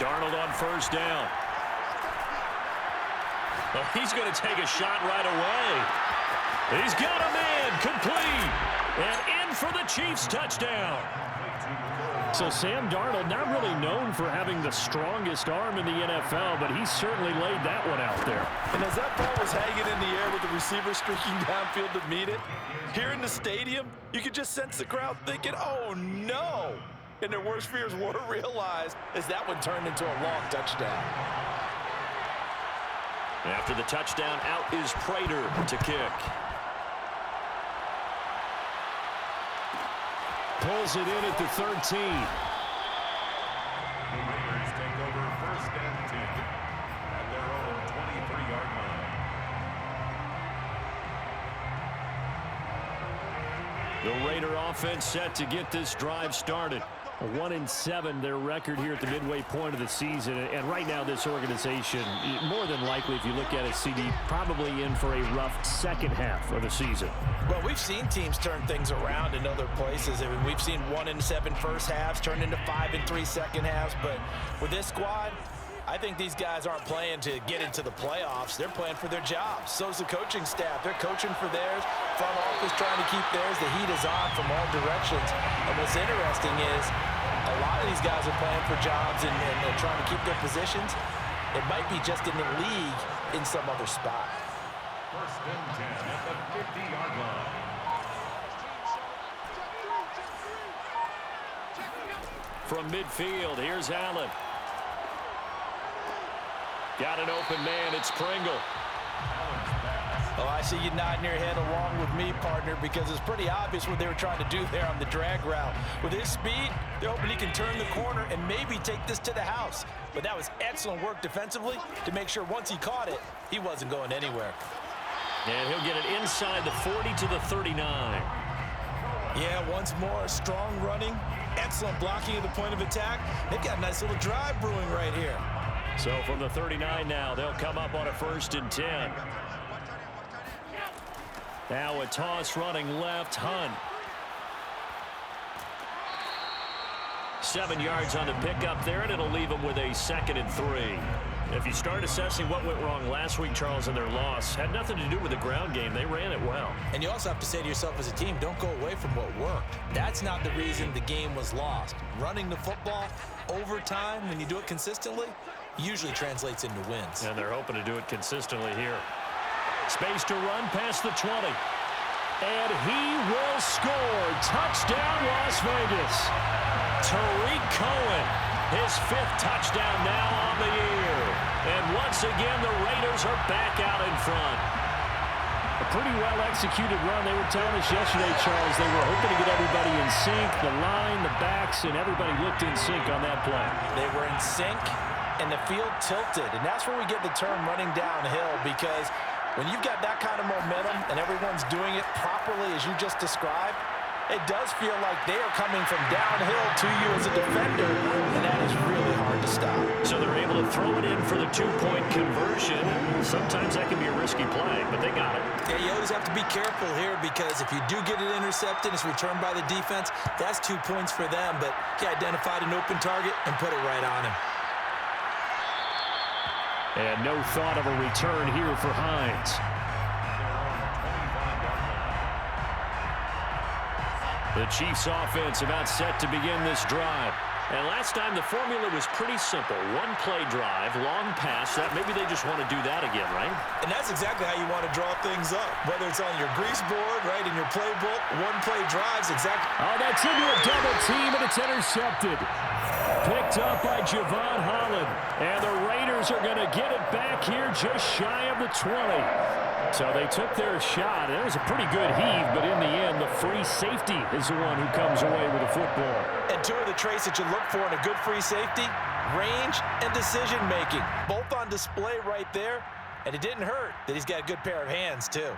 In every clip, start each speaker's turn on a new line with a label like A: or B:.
A: Darnold on first down. Oh, he's going to take a shot right away. He's got a man, complete, and in for the Chiefs touchdown. So Sam Darnold, not really known for having the strongest arm in the NFL, but he certainly laid that one out there.
B: And as that ball was hanging in the air with the receiver streaking downfield to meet it, here in the stadium, you could just sense the crowd thinking, oh no! And their worst fears were realized as that one turned into a long touchdown.
A: After the touchdown, out is Prater to kick.
C: Pulls it in at the 13.
D: The Raiders take over 1st and 10 at their own 23-yard line.
A: The Raider offense set to get this drive started.
C: 1-7, their record here at the midway point of the season. And right now, this organization, more than likely, if you look at it, CD, probably in for a rough second half of the season.
B: Well, we've seen teams turn things around in other places. I mean, we've seen 1-7 first halves turn into 5-3 second halves. But with this squad, I think these guys aren't playing to get into the playoffs. They're playing for their jobs. So's the coaching staff. They're coaching for theirs. Front office trying to keep theirs. The heat is on from all directions. And what's interesting is a lot of these guys are playing for jobs and trying to keep their positions. It might be just in the league in some other spot.
D: 1st and 10 at the 50-yard line.
A: From midfield, here's Allen. Got an open man, it's Pringle.
B: Oh, I see you nodding your head along with me, partner, because it's pretty obvious what they were trying to do there on the drag route. With his speed, they're hoping he can turn the corner and maybe take this to the house. But that was excellent work defensively to make sure once he caught it, he wasn't going anywhere.
A: And he'll get it inside the 40 to the 39.
B: Yeah, once more, strong running, excellent blocking at the point of attack. They've got a nice little drive brewing right here.
A: So from the 39 now, they'll come up on a 1st and 10. Now a toss running left, Hunt. 7 yards on the pickup there, and it'll leave them with a 2nd and 3. If you start assessing what went wrong last week, Charles, in their loss, had nothing to do with the ground game. They ran it well.
B: And you also have to say to yourself as a team, don't go away from what worked. That's not the reason the game was lost. Running the football over time, when you do it consistently, usually translates into wins.
A: And they're hoping to do it consistently here. Space to run past the 20. And he will score. Touchdown, Las Vegas. Tariq Cohen, his 5th touchdown now on the year. And once again, the Raiders are back out in front.
C: A pretty well-executed run. They were telling us yesterday, Charles, they were hoping to get everybody in sync, the line, the backs, and everybody looked in sync on that play.
B: They were in sync, and the field tilted. And that's where we get the term running downhill, because when you've got that kind of momentum and everyone's doing it properly as you just described, it does feel like they are coming from downhill to you as a defender, and that is really hard to stop.
A: So they're able to throw it in for the 2-point conversion. Sometimes that can be a risky play, but they got it.
B: Yeah, you always have to be careful here, because if you do get it intercepted, it's returned by the defense, that's 2 points for them, but he identified an open target and put it right on him.
C: And no thought of a return here for Hines.
A: The Chiefs offense about set to begin this drive. And last time the formula was pretty simple. 1-play drive, long pass. That maybe they just want to do that again, right?
B: And that's exactly how you want to draw things up. Whether it's on your grease board, right, in your playbook, 1-play drives, exactly.
C: Oh, that's into a double team, and it's intercepted. Picked up by Javon Holland. And the Raiders are going to get it back here just shy of the 20. So they took their shot. It was a pretty good heave, but in the end, the free safety is the one who comes away with the football.
B: And 2 of the traits that you look for in a good free safety, range and decision-making. Both on display right there, and it didn't hurt that he's got a good pair of hands, too.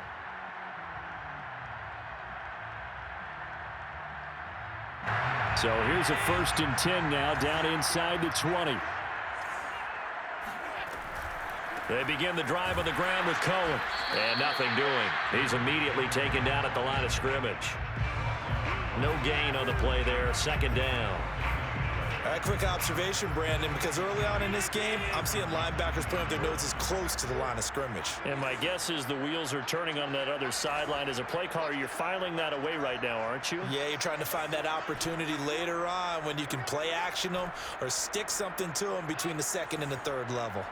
C: So here's a 1st and 10 now, down inside the 20.
A: They begin the drive on the ground with Cohen. And nothing doing. He's immediately taken down at the line of scrimmage. No gain on the play there. 2nd down.
B: A quick observation, Brandon, because early on in this game, I'm seeing linebackers putting up their noses close to the line of scrimmage.
C: And my guess is the wheels are turning on that other sideline. As a play caller, you're filing that away right now, aren't you?
B: Yeah, you're trying to find that opportunity later on when you can play action them or stick something to them between the second and the third level.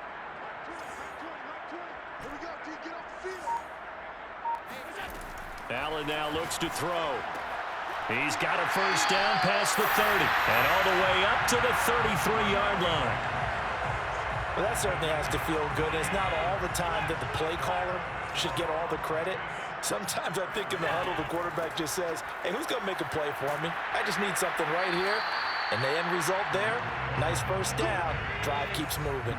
C: Allen now looks to throw. He's got a first down past the 30 and all the way up to the 33-yard line.
B: Well, that certainly has to feel good. It's not all the time that the play caller should get all the credit. Sometimes I think in the huddle, the quarterback just says, hey, who's going to make a play for me? I just need something right here. And the end result there, nice first down. Drive keeps moving.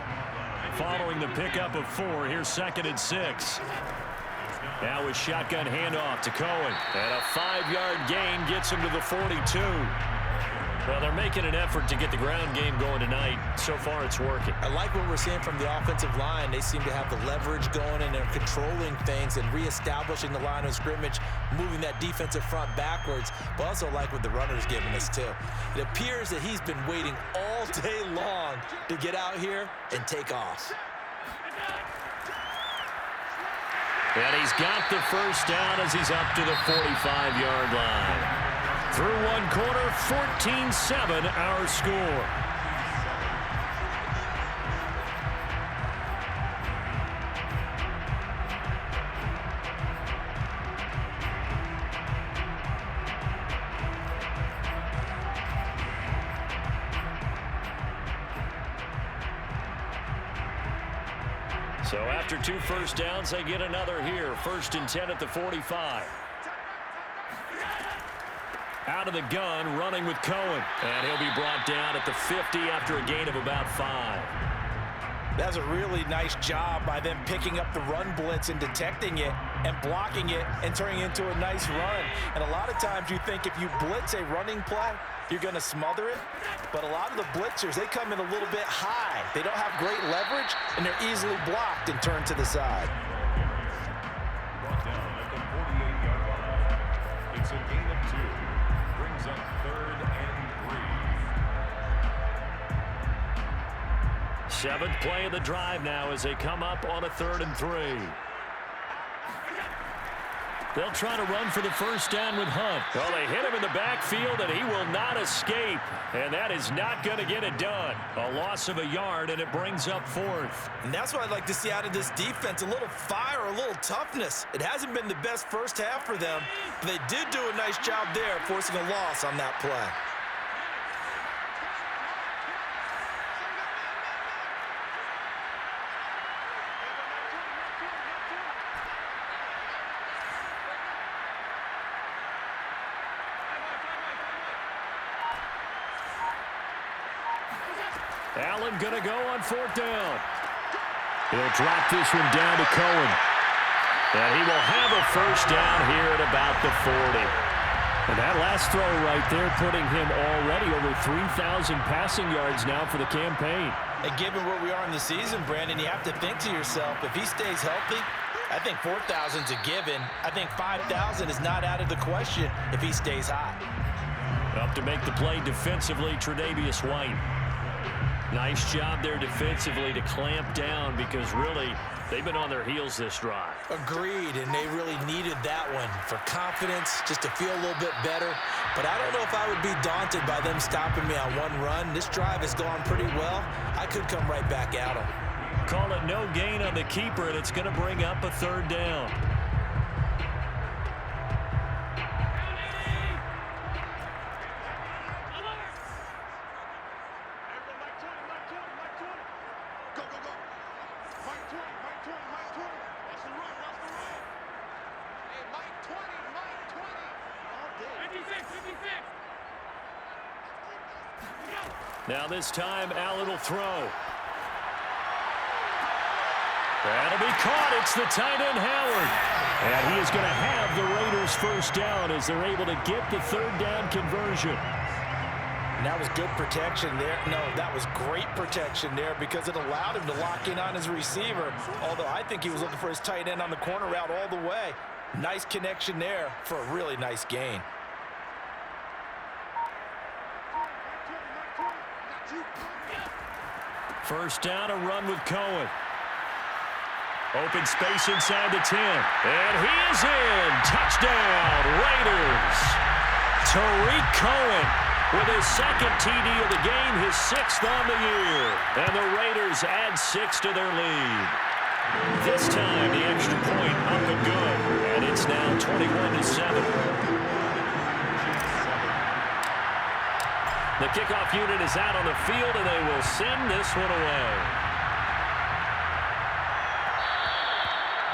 C: Following the pickup of 4, here's 2nd and 6. Now a shotgun handoff to Cohen. And a 5-yard gain gets him to the 42. Well, they're making an effort to get the ground game going tonight. So far, it's working.
B: I like what we're seeing from the offensive line. They seem to have the leverage going, and they're controlling things and reestablishing the line of scrimmage, moving that defensive front backwards. But also like what the runner's giving us, too. It appears that he's been waiting all day long to get out here and take off.
C: And he's got the first down as he's up to the 45-yard line. Through one quarter, 14-7 our score. So after 2 first downs, they get another here. 1st and 10 at the 45. Out of the gun, running with Cohen. And he'll be brought down at the 50 after a gain of about 5.
B: That's a really nice job by them picking up the run blitz and detecting it and blocking it and turning it into a nice run. And a lot of times you think if you blitz a running play, you're going to smother it. But a lot of the blitzers, they come in a little bit high. They don't have great leverage, and they're easily blocked and turned to the side.
D: Brought down at the 48-yard line. It's a gain of 2. Brings up 3rd and 3.
C: 7th play of the drive now as they come up on a 3rd and 3. They'll try to run for the first down with Hunt. Well, they hit him in the backfield, and he will not escape. And that is not going to get it done. A loss of a yard, and it brings up 4th.
B: And that's what I'd like to see out of this defense, a little fire, a little toughness. It hasn't been the best first half for them, but they did do a nice job there, forcing a loss on that play.
C: Allen going to go on 4th down. He'll drop this one down to Cohen. And he will have a first down here at about the 40. And that last throw right there putting him already over 3,000 passing yards now for the campaign.
B: And given where we are in the season, Brandon, you have to think to yourself, if he stays healthy, I think 4,000 is a given. I think 5,000 is not out of the question if he stays hot.
C: Up to make the play defensively, Tre'Davious White. Nice job there defensively to clamp down because really they've been on their heels this drive.
B: Agreed, and they really needed that one for confidence, just to feel a little bit better. But I don't know if I would be daunted by them stopping me on one run. This drive has gone pretty well. I could come right back at them.
C: Call it no gain on the keeper, and it's going to bring up a 3rd down. Now this time, Allen will throw. That'll be caught. It's the tight end, Howard. And he is going to have the Raiders first down as they're able to get the 3rd down conversion.
B: And that was good protection there. No, that was great protection there because it allowed him to lock in on his receiver. Although I think he was looking for his tight end on the corner route all the way. Nice connection there for a really nice gain.
C: First down, a run with Cohen. Open space inside the 10. And he is in. Touchdown, Raiders. Tariq Cohen with his second TD of the game, his 6th on the year. And the Raiders add 6 to their lead. This time, the extra point up and good. And it's now 21-7. The kickoff unit is out on the field, and they will send this one away.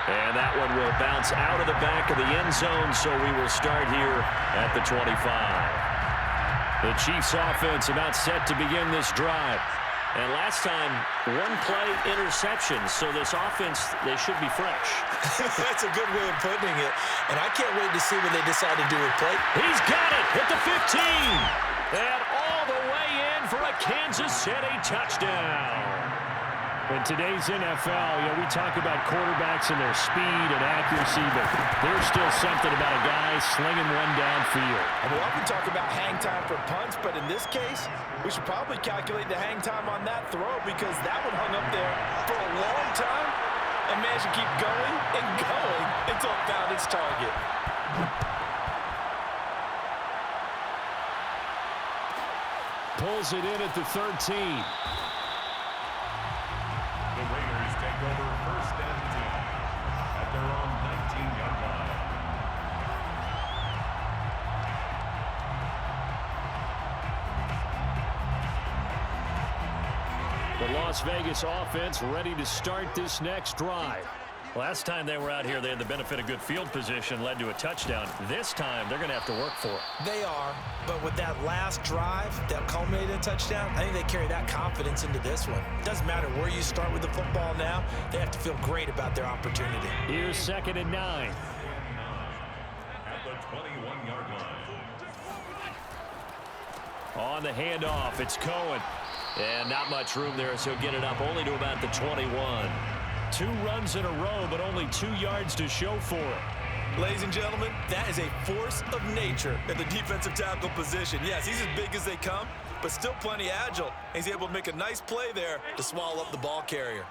C: And that one will bounce out of the back of the end zone, so we will start here at the 25. The Chiefs offense about set to begin this drive. And last time, one play interception, so this offense, they should be fresh.
B: That's a good way of putting it. And I can't wait to see what they decide to do with play.
C: He's got it at the 15. And all the way in for a Kansas City touchdown. In today's NFL, we talk about quarterbacks and their speed and accuracy, but there's still something about a guy slinging one downfield.
B: And we often talk about hang time for punts, but in this case, we should probably calculate the hang time on that throw because that one hung up there for a long time and managed to keep going and going until it found its target.
C: Pulls it in at the 13.
D: The Raiders take over 1st and 10 at their own 19-yard line.
C: The Las Vegas offense ready to start this next drive. Last time they were out here, they had the benefit of good field position, led to a touchdown. This time, they're going to have to work for it.
B: They are, but with that last drive that culminated in a touchdown, I think they carry that confidence into this one. It doesn't matter where you start with the football now. They have to feel great about their opportunity.
C: Here's 2nd and 9.
D: At the 21-yard line.
C: On the handoff, it's Cohen. And not much room there, so get it up only to about the 21. 2 runs in a row, but only 2 yards to show for it.
B: Ladies and gentlemen, that is a force of nature at the defensive tackle position. Yes, he's as big as they come, but still plenty agile. He's able to make a nice play there to swallow up the ball carrier.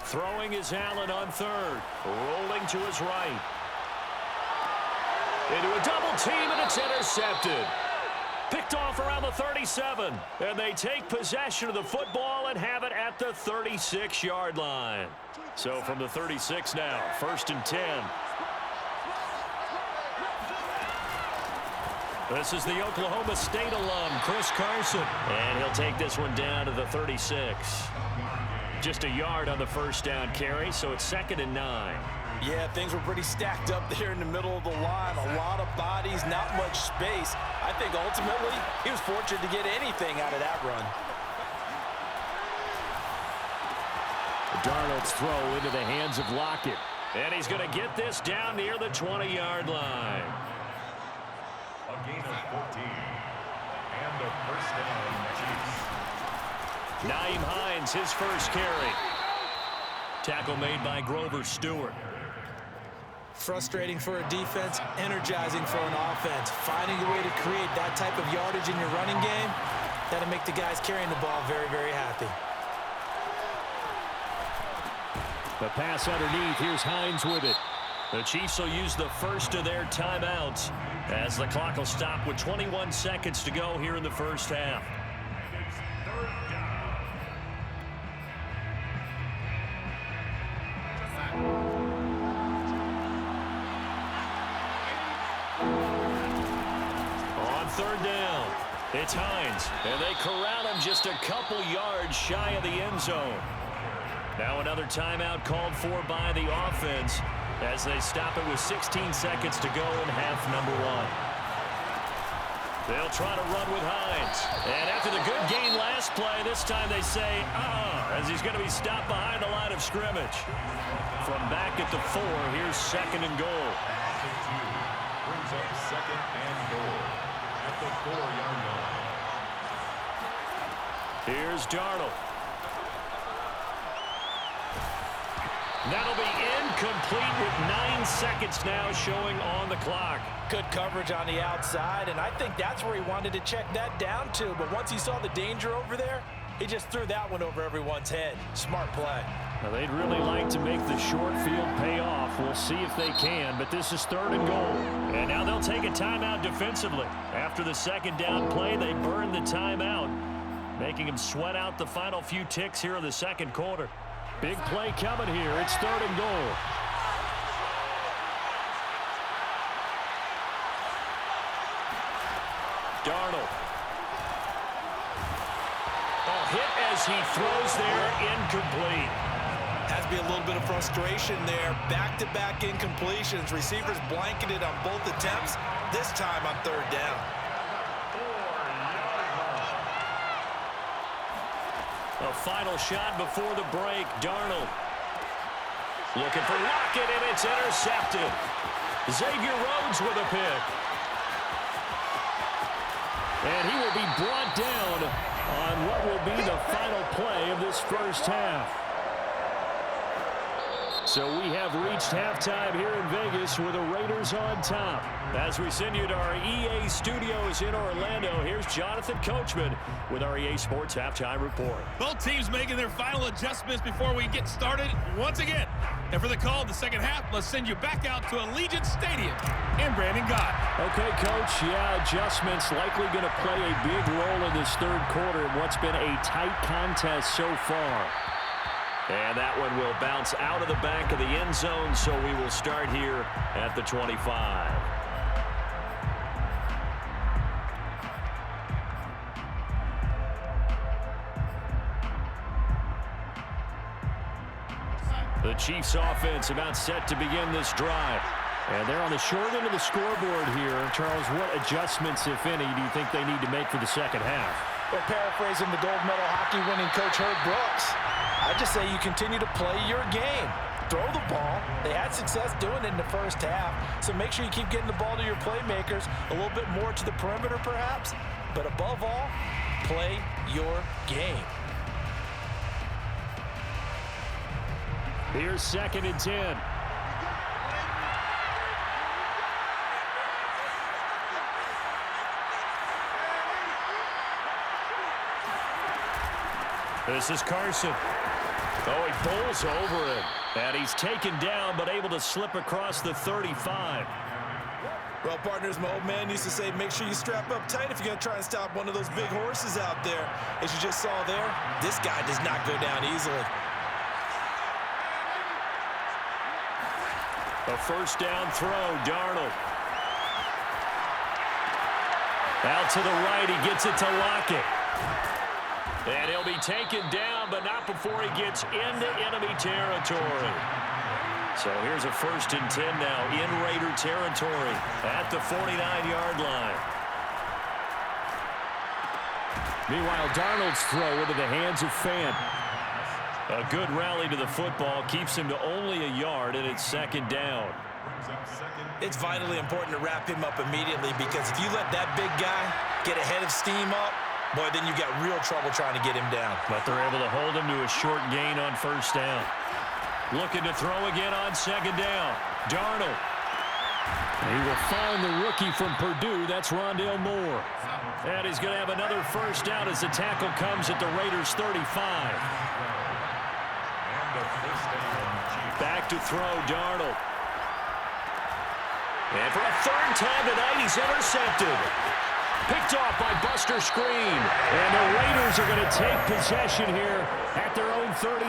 C: Throwing is Allen on 3rd. Rolling to his right. Into a double team, and it's intercepted. Picked off around the 37. And they take possession of the football and have it at the 36-yard line. So from the 36 now, 1st and 10. This is the Oklahoma State alum, Chris Carson. And he'll take this one down to the 36. Just a yard on the first down carry, so it's 2nd and 9.
B: Yeah, things were pretty stacked up there in the middle of the line. A lot of bodies, not much space. I think ultimately he was fortunate to get anything out of that run.
C: Darnold's throw into the hands of Lockett. And he's going to get this down near the 20-yard line.
D: A gain of 14. And a first down, Chiefs.
C: Naeem Hines, his first carry. Tackle made by Grover Stewart.
B: Frustrating for a defense, energizing for an offense. Finding a way to create that type of yardage in your running game, that'll make the guys carrying the ball very, very happy.
C: The pass underneath. Here's Hines with it. The Chiefs will use the first of their timeouts as the clock will stop with 21 seconds to go here in the first half. On 3rd down, it's Hines, and they corral him just a couple yards shy of the end zone. Now another timeout called for by the offense as they stop it with 16 seconds to go in half number 1. They'll try to run with Hines. And after the good gain last play, this time they say, as he's going to be stopped behind the line of scrimmage. From back at the 4, here's 2nd and goal.
D: Brings up 2nd and goal at the 4-yard line.
C: Here's Darnold.
A: That'll be incomplete with 9 seconds now showing on the clock.
B: Good coverage on the outside, and I think that's where he wanted to check that down to. But once he saw the danger over there, he just threw that one over everyone's head. Smart play.
C: Now, they'd really like to make the short field pay off. We'll see if they can, but this is 3rd and goal.
A: And now they'll take a timeout defensively. After the second down play, they burn the timeout, making them sweat out the final few ticks here in the second quarter.
C: Big play coming here. It's 3rd and goal.
A: Darnold. Hit as he throws there, incomplete.
B: Has to be a little bit of frustration there. Back-to-back incompletions. Receivers blanketed on both attempts, this time on 3rd down.
A: A final shot before the break. Darnold looking for Lockett, and it's intercepted. Xavier Rhodes with a pick.
C: And he will be brought down on what will be the final play of this first half. So we have reached halftime here in Vegas with the Raiders on top.
A: As we send you to our EA studios in Orlando, here's Jonathan Coachman with our EA Sports Halftime Report.
E: Both teams making their final adjustments before we get started once again. And for the call of the second half, let's send you back out to Allegiant Stadium in Brandon Gott.
C: Okay, Coach, yeah, adjustments likely going to play a big role in this 3rd quarter in what's been a tight contest so far.
A: And that one will bounce out of the back of the end zone, so we will start here at the 25. The Chiefs offense about set to begin this drive.
C: And they're on the short end of the scoreboard here. Charles, what adjustments, if any, do you think they need to make for the second half?
B: Well, paraphrasing the gold medal hockey winning coach Herb Brooks, I just say you continue to play your game. Throw the ball. They had success doing it in the first half, so make sure you keep getting the ball to your playmakers, a little bit more to the perimeter perhaps, but above all, play your game.
C: Here's 2nd and 10.
A: This is Carson. Oh, he pulls over it. And he's taken down, but able to slip across the 35.
B: Well, partners, my old man used to say, make sure you strap up tight if you're going to try and stop one of those big horses out there. As you just saw there, this guy does not go down easily.
A: A first down throw, Darnold. Out to the right, he gets it to Lockett. And he'll be taken down, but not before he gets into enemy territory. So here's a 1st and 10 now in Raider territory at the 49-yard line.
C: Meanwhile, Darnold's throw into the hands of Fant.
A: A good rally to the football keeps him to only a yard, and it's 2nd down.
B: It's vitally important to wrap him up immediately, because if you let that big guy get ahead of steam up, boy, then you've got real trouble trying to get him down.
A: But they're able to hold him to a short gain on 1st down. Looking to throw again on 2nd down. Darnold.
C: He will find the rookie from Purdue. That's Rondale Moore.
A: And he's going to have another 1st down as the tackle comes at the Raiders' 35. Back to throw, Darnold. And for a 3rd time tonight, he's intercepted. Picked off by Buster Screen.
C: And the Raiders are going to take possession here at their own 33.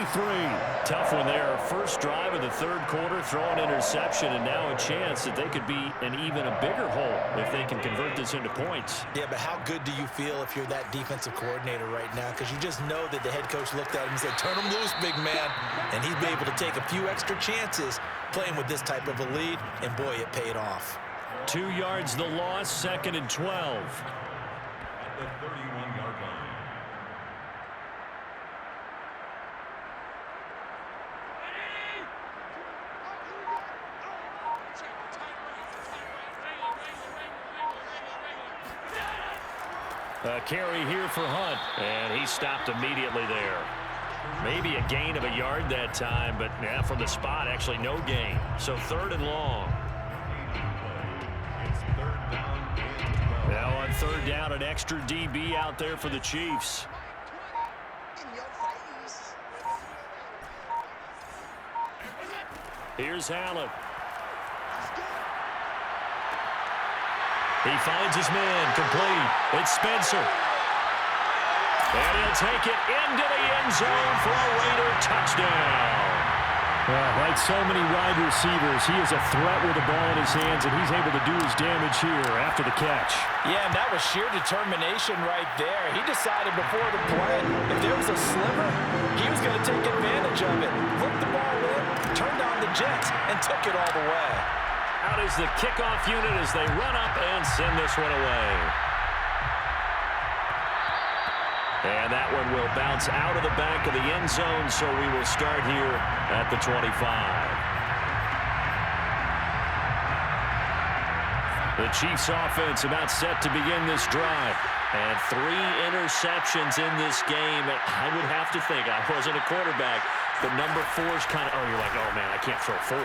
A: Tough one there. First drive of the 3rd quarter, throwing interception, and now a chance that they could be an even a bigger hole if they can convert this into points.
B: Yeah, but how good do you feel if you're that defensive coordinator right now? Because you just know that the head coach looked at him and said, turn him loose, big man. And he's been able to take a few extra chances playing with this type of a lead, and boy, it paid off.
A: 2 yards the loss, 2nd and 12.
D: At the 31-yard line.
A: A carry here for Hunt, and he stopped immediately there. Maybe a gain of a yard that time, but yeah, from the spot, actually no gain. So 3rd and long.
D: It's 3rd down and 12.
A: Now on 3rd down, an extra DB out there for the Chiefs. Here's Allen. He finds his man, complete. It's Spencer. And he'll take it into the end zone for a Raider touchdown.
C: Like so many wide receivers, he is a threat with the ball in his hands, and he's able to do his damage here after the catch.
B: Yeah, and that was sheer determination right there. He decided before the play, if there was a sliver, he was going to take advantage of it. Looked the ball in, turned on the jets, and took it all the way.
A: Out is the kickoff unit as they run up and send this one away. And that one will bounce out of the back of the end zone, so we will start here at the 25. The Chiefs offense about set to begin this drive. And 3 interceptions in this game. I would have to think, I wasn't a quarterback, but number 4's kind of, you're like, oh man, I can't throw 4.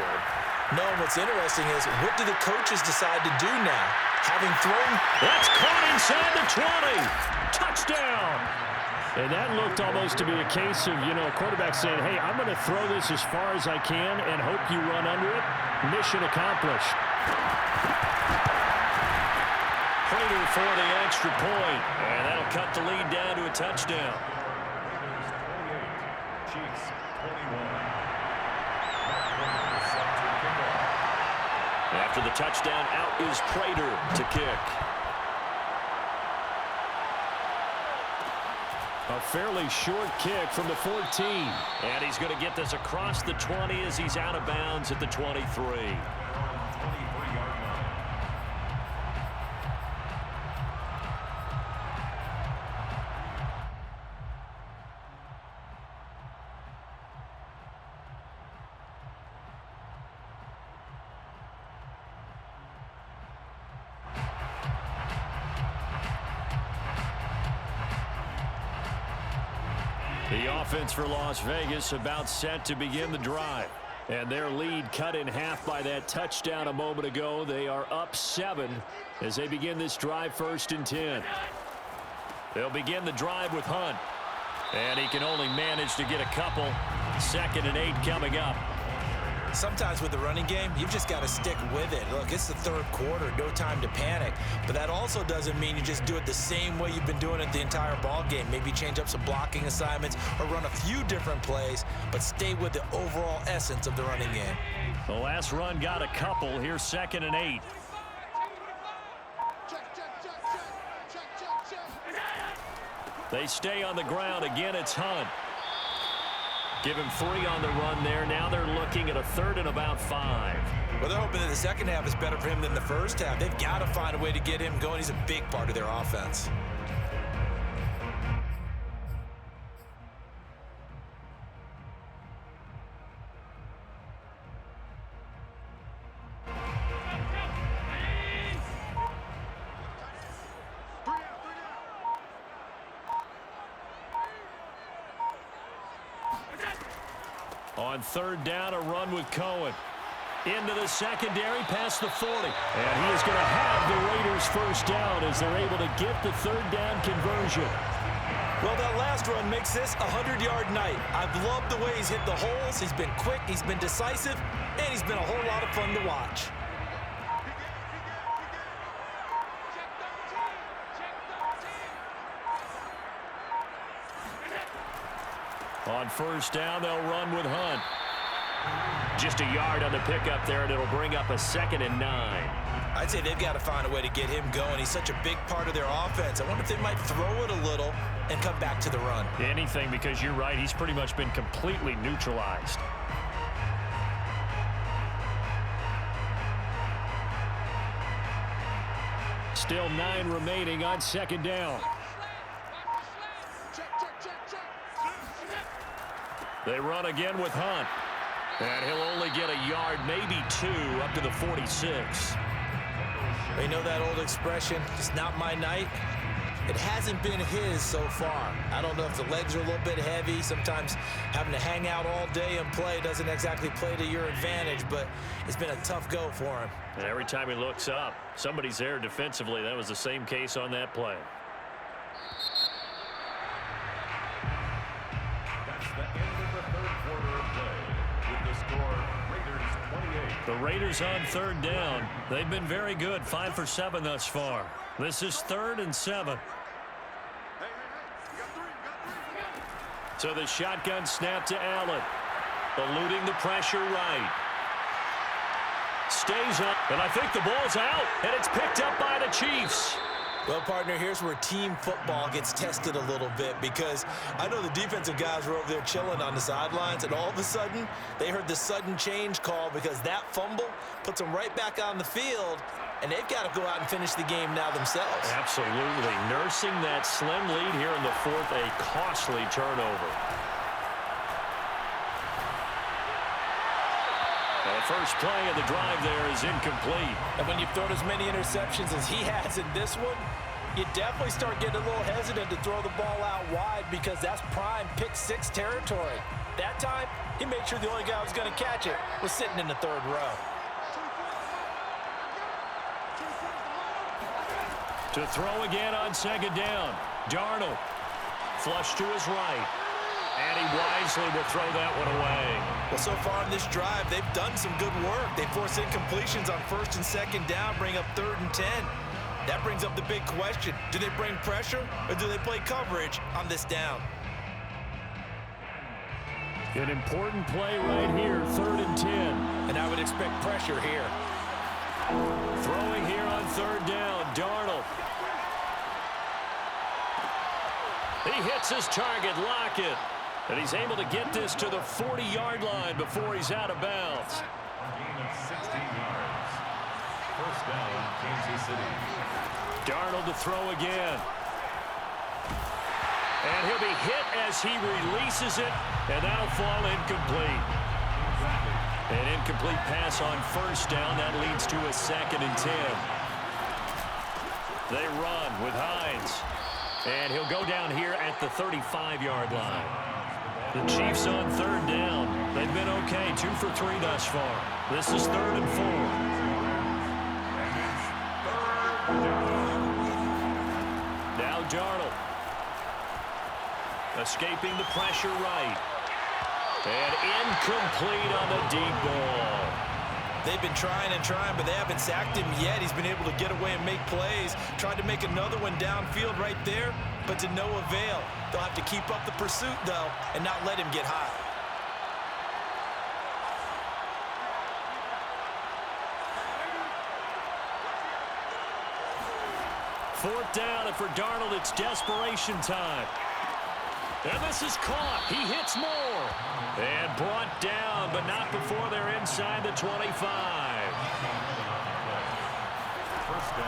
B: No, what's interesting is, what do the coaches decide to do now? Having thrown...
A: That's caught inside the 20. Touchdown.
C: And that looked almost to be a case of, a quarterback saying, hey, I'm going to throw this as far as I can and hope you run under it. Mission accomplished.
A: Prater for the extra point, and that'll cut the lead down to a touchdown.
D: 28, Chiefs 21.
A: After the touchdown, out is Prater to kick.
C: A fairly short kick from the 14.
A: And he's going to get this across the 20 as he's out of bounds at the 23.
D: 23-yard line.
C: The offense for Las Vegas about set to begin the drive. And their lead cut in half by that touchdown a moment ago. They are up 7 as they begin this drive 1st and 10.
A: They'll begin the drive with Hunt. And he can only manage to get a couple. 2nd and 8 coming up.
B: Sometimes with the running game, you've just got to stick with it. Look, it's the 3rd quarter, no time to panic. But that also doesn't mean you just do it the same way you've been doing it the entire ball game. Maybe change up some blocking assignments or run a few different plays, but stay with the overall essence of the running game.
A: The last run got a couple. Here's 2nd and 8. They stay on the ground. Again, it's Hunt. Give him 3 on the run there. Now they're looking at a 3rd and about 5.
B: Well, they're hoping that the second half is better for him than the first half. They've got to find a way to get him going. He's a big part of their offense.
A: On 3rd down, a run with Cohen. Into the secondary, past the 40.
C: And he is going to have the Raiders first down as they're able to get the 3rd down conversion.
B: Well, that last run makes this a 100-yard night. I've loved the way he's hit the holes. He's been quick, he's been decisive, and he's been a whole lot of fun to watch.
A: On 1st down, they'll run with Hunt. Just a yard on the pickup there, and it'll bring up a 2nd and 9.
B: I'd say they've got to find a way to get him going. He's such a big part of their offense. I wonder if they might throw it a little and come back to the run.
A: Anything, because you're right, he's pretty much been completely neutralized.
C: Still 9 remaining on 2nd down.
A: They run again with Hunt. And he'll only get a yard, maybe 2, up to the 46.
B: You know that old expression, it's not my night? it hasn't been his so far. I don't know if the legs are a little bit heavy. Sometimes having to hang out all day and play doesn't exactly play to your advantage, but it's been a tough go for him.
C: And every time he looks up, somebody's there defensively. That was the same case on that play.
D: That's the end of the third quarter of play. With the score, Raiders 28.
C: The Raiders on 3rd down. They've been very good, 5 for 7 thus far. This is 3rd and 7. So the shotgun snap to Allen. Eluding the pressure right. Stays up, and I think the ball's out, and it's picked up by the Chiefs.
B: Well, partner, here's where team football gets tested a little bit, because I know the defensive guys were over there chilling on the sidelines, and all of a sudden, they heard the sudden change call because that fumble puts them right back on the field, and they've got to go out and finish the game now themselves.
C: Absolutely. Nursing that slim lead here in the 4th, a costly turnover. The first play of the drive there is incomplete.
B: And when you've thrown as many interceptions as he has in this one, you definitely start getting a little hesitant to throw the ball out wide, because that's prime pick 6 territory. That time, he made sure the only guy who was going to catch it was sitting in the 3rd row.
C: To throw again on 2nd down. Darnold. Flush to his right. And he wisely will throw that one away.
B: Well, so far in this drive, they've done some good work. They force incompletions on 1st and 2nd down, bring up 3rd and 10. That brings up the big question. Do they bring pressure, or do they play coverage on this down?
C: An important play right here, 3rd and 10.
B: And I would expect pressure here.
C: Throwing here on 3rd down, Darnold. He hits his target, Lockett. And he's able to get this to the 40-yard line before he's out of bounds.
D: Gain of 16 yards. First down, Kansas City.
C: Darnold to throw again. And he'll be hit as he releases it, and that'll fall incomplete. An incomplete pass on 1st down. That leads to a 2nd and 10. They run with Hines. And he'll go down here at the 35-yard line. The Chiefs on 3rd down. They've been okay, 2 for 3 thus far. This is 3rd and 4. Now Darnold. Escaping the pressure right. And incomplete on the deep ball.
B: They've been trying and trying, but they haven't sacked him yet. He's been able to get away and make plays. Tried to make another one downfield right there, but to no avail. They'll have to keep up the pursuit, though, and not let him get hot.
C: Fourth down, and for Darnold, it's desperation time. And this is caught. He hits more. And brought down, but not before they're inside the 25.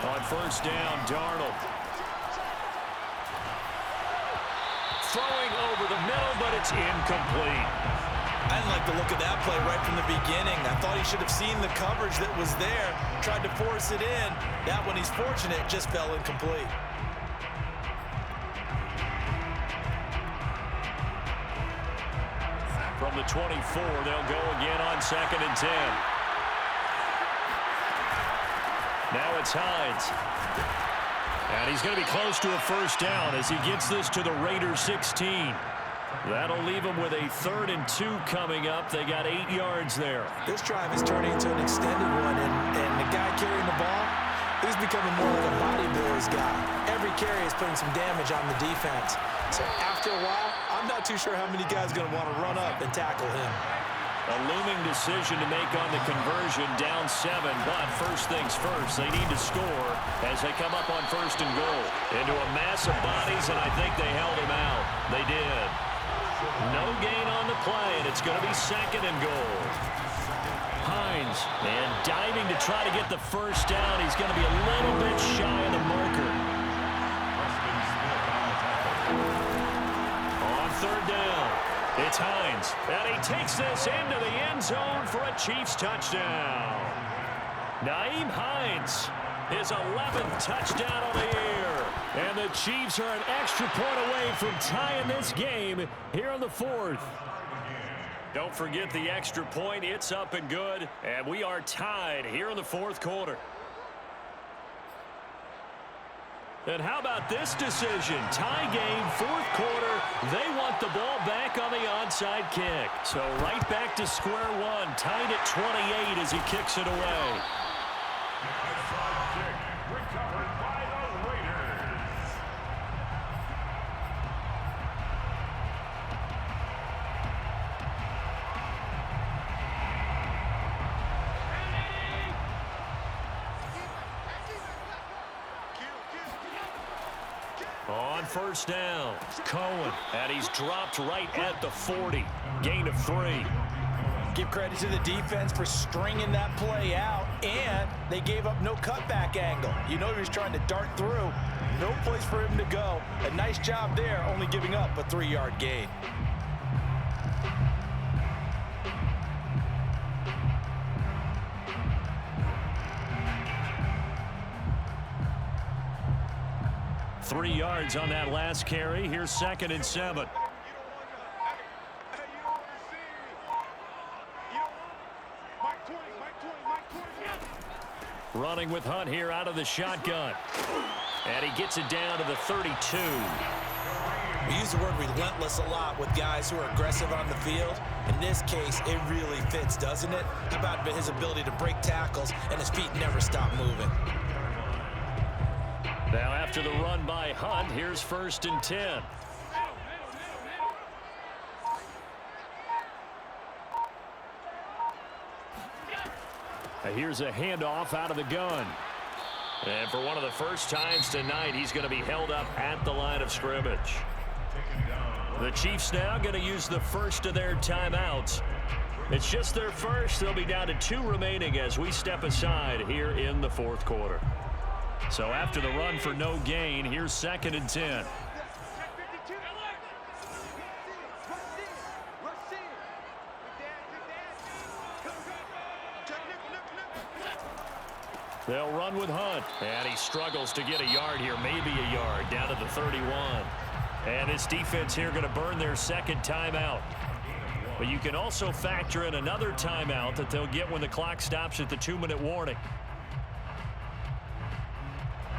C: On 1st down, Darnold. Throwing over the middle, but it's incomplete.
B: I didn't like the look of that play right from the beginning. I thought he should have seen the coverage that was there, tried to force it in. That one, he's fortunate, just fell incomplete.
C: From the 24, they'll go again on 2nd and 10. Now it's Hines. And he's going to be close to a 1st down as he gets this to the Raiders 16. That'll leave him with a 3rd and 2 coming up. They got 8 yards there.
B: This drive is turning into an extended one, and the guy carrying the ball, he's becoming more like a body blows guy. Every carry is putting some damage on the defense. So after a while, I'm not too sure how many guys are going to want to run up and tackle him.
C: A looming decision to make on the conversion, down 7, but first things first, they need to score as they come up on 1st and goal. Into a mass of bodies, and I think they held him out. They did. No gain on the play, and it's going to be 2nd and goal. Hines, and diving to try to get the 1st down. He's going to be a little bit shy of the marker. On 3rd down. It's Hines, and he takes this into the end zone for a Chiefs touchdown. Nyheim Hines His 11th touchdown on the year. And the Chiefs are an extra point away from tying this game here in the fourth. Don't forget the extra point. It's up and good. And we are tied here in the fourth quarter. And how about this decision? Tie game, fourth quarter. They want the ball back on the onside kick. So right back to square one. Tied at 28 as he kicks it away.
D: Recovered by the Raiders.
C: On first down, Cohen, and he's dropped right at the 40. Gain of 3.
B: Give credit to the defense for stringing that play out, and they gave up no cutback angle. You know he was trying to dart through. No place for him to go. A nice job there, only giving up a 3-yard gain.
C: Three yards on that last carry. Here's 2nd and 7. Running with Hunt here out of the shotgun. And he gets it down to the 32.
B: We use the word relentless a lot with guys who are aggressive on the field. In this case, it really fits, doesn't it? How about his ability to break tackles and his feet never stop moving?
C: Now after the run by Hunt, here's 1st and 10. Here's a handoff out of the gun. And for one of the first times tonight, he's going to be held up at the line of scrimmage. The Chiefs now going to use the first of their timeouts. It's just their first. They'll be down to 2 remaining as we step aside here in the fourth quarter. So after the run for no gain, here's 2nd and 10. They'll run with Hunt. And he struggles to get a yard here, maybe a yard, down to the 31. And this defense here going to burn their 2nd timeout. But you can also factor in another timeout that they'll get when the clock stops at the 2-minute warning.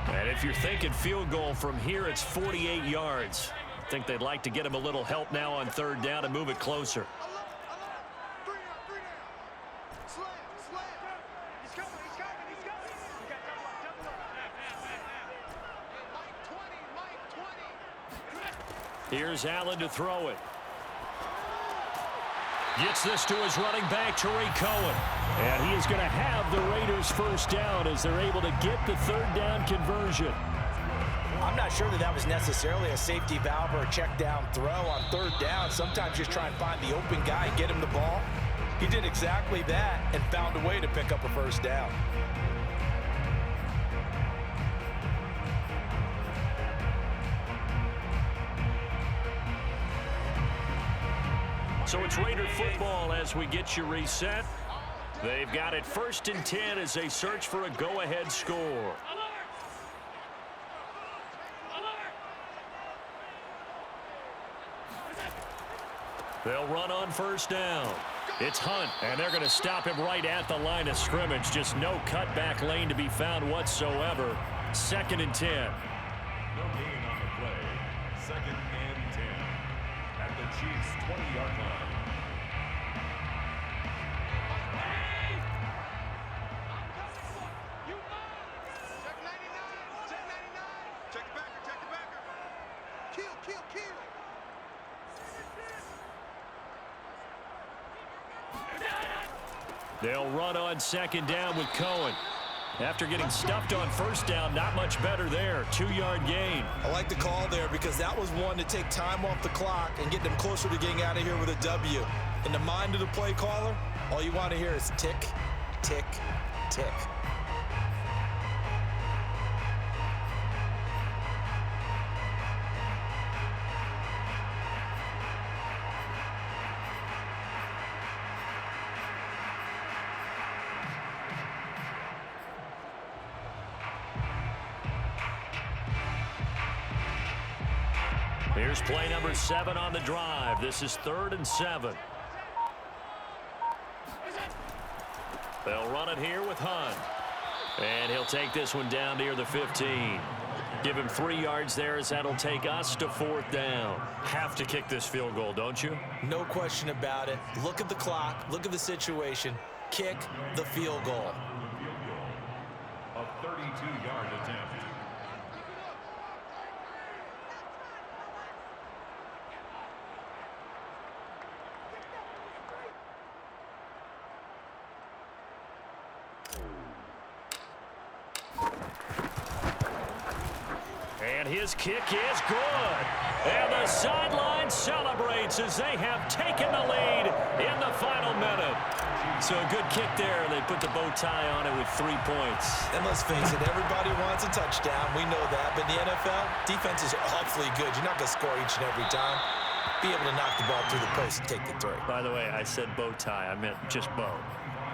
C: And if you're thinking field goal from here, it's 48 yards. I think they'd like to get him a little help now on 3rd down and move it closer. Here's Allen to throw it. Gets this to his running back, Tariq Cohen. And he is going to have the Raiders first down as they're able to get the 3rd down conversion.
B: I'm not sure that was necessarily a safety valve or a check down throw on 3rd down. Sometimes just try and find the open guy and get him the ball. He did exactly that and found a way to pick up a first down.
C: So it's Raider football as we get you reset. They've got it 1st and 10 as they search for a go-ahead score. They'll run on 1st down. It's Hunt, and they're going to stop him right at the line of scrimmage. Just no cutback lane to be found whatsoever. 2nd and 10.
D: No gain on the play. 2nd and 10. At the Chiefs' 20-yard line.
C: They'll run on 2nd down with Cohen. After getting stuffed on 1st down, not much better there. 2-yard gain.
B: I like the call there because that was one to take time off the clock and get them closer to getting out of here with a W. In the mind of the play caller, all you want to hear is tick, tick, tick.
A: Here's play number 7 on the drive. This is 3rd and 7. They'll run it here with Hunt. And he'll take this one down near the 15. Give him 3 yards there as that'll take us to 4th down. Have to kick this field goal, don't you?
B: No question about it. Look at the clock. Look at the situation. Kick the field goal.
D: A 32-yard attempt.
A: And his kick is good. And the sideline celebrates as they have taken the lead in the final minute. So a good kick there. They put the bow tie on it with 3 points.
B: And let's face it, everybody wants a touchdown. We know that. But in the NFL, defenses are awfully good. You're not going to score each and every time. Be able to knock the ball through the post and take the 3.
A: By the way, I said bow tie. I meant just bow.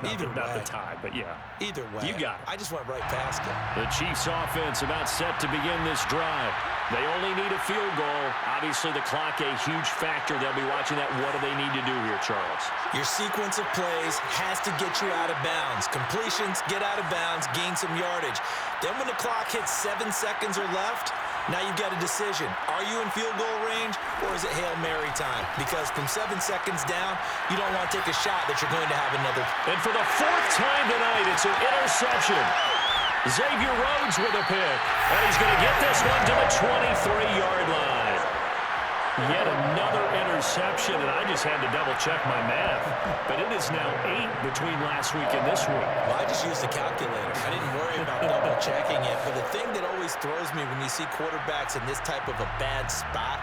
A: Not the tie, but yeah.
B: Either way.
A: You got it.
B: I just went right past it.
A: The Chiefs offense about set to begin this drive. They only need a field goal. Obviously, the clock a huge factor. They'll be watching that. What do they need to do here, Charles?
B: Your sequence of plays has to get you out of bounds. Completions, get out of bounds, gain some yardage. Then when the clock hits 7 seconds or left, now you've got a decision. Are you in field goal range or is it Hail Mary time? Because from 7 seconds down, you don't want to take a shot that you're going to have another.
A: And for the 4th time tonight, it's an interception. Xavier Rhodes with a pick. And he's going to get this one to the 23-yard line. Yet another interception, and I just had to double-check my math. But it is now 8 between last week and this week.
B: Well, I just used the calculator. I didn't worry about double-checking it. But the thing that always throws me when you see quarterbacks in this type of a bad spot,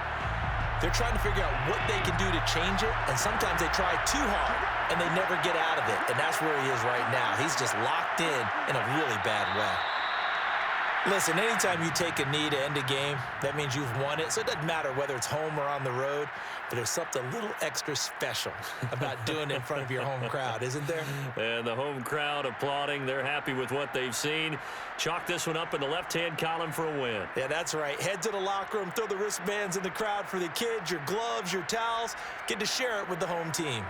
B: they're trying to figure out what they can do to change it, and sometimes they try too hard, and they never get out of it. And that's where he is right now. He's just locked in a really bad way. Listen, anytime you take a knee to end a game, that means you've won it. So it doesn't matter whether it's home or on the road, but there's something a little extra special about doing it in front of your home crowd, isn't there?
A: And the home crowd applauding. They're happy with what they've seen. Chalk this one up in the left-hand column for a win.
B: Yeah, that's right. Head to the locker room, throw the wristbands in the crowd for the kids, your gloves, your towels. Get to share it with the home team.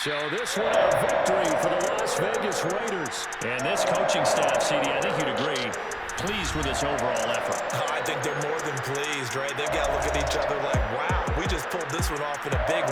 C: So this one a victory for the Las Vegas Raiders.
A: And this coaching staff, CD, I think you'd agree, pleased with this overall effort.
B: Oh, I think they're more than pleased, right? They've got to look at each other like, wow, we just pulled this one off in a big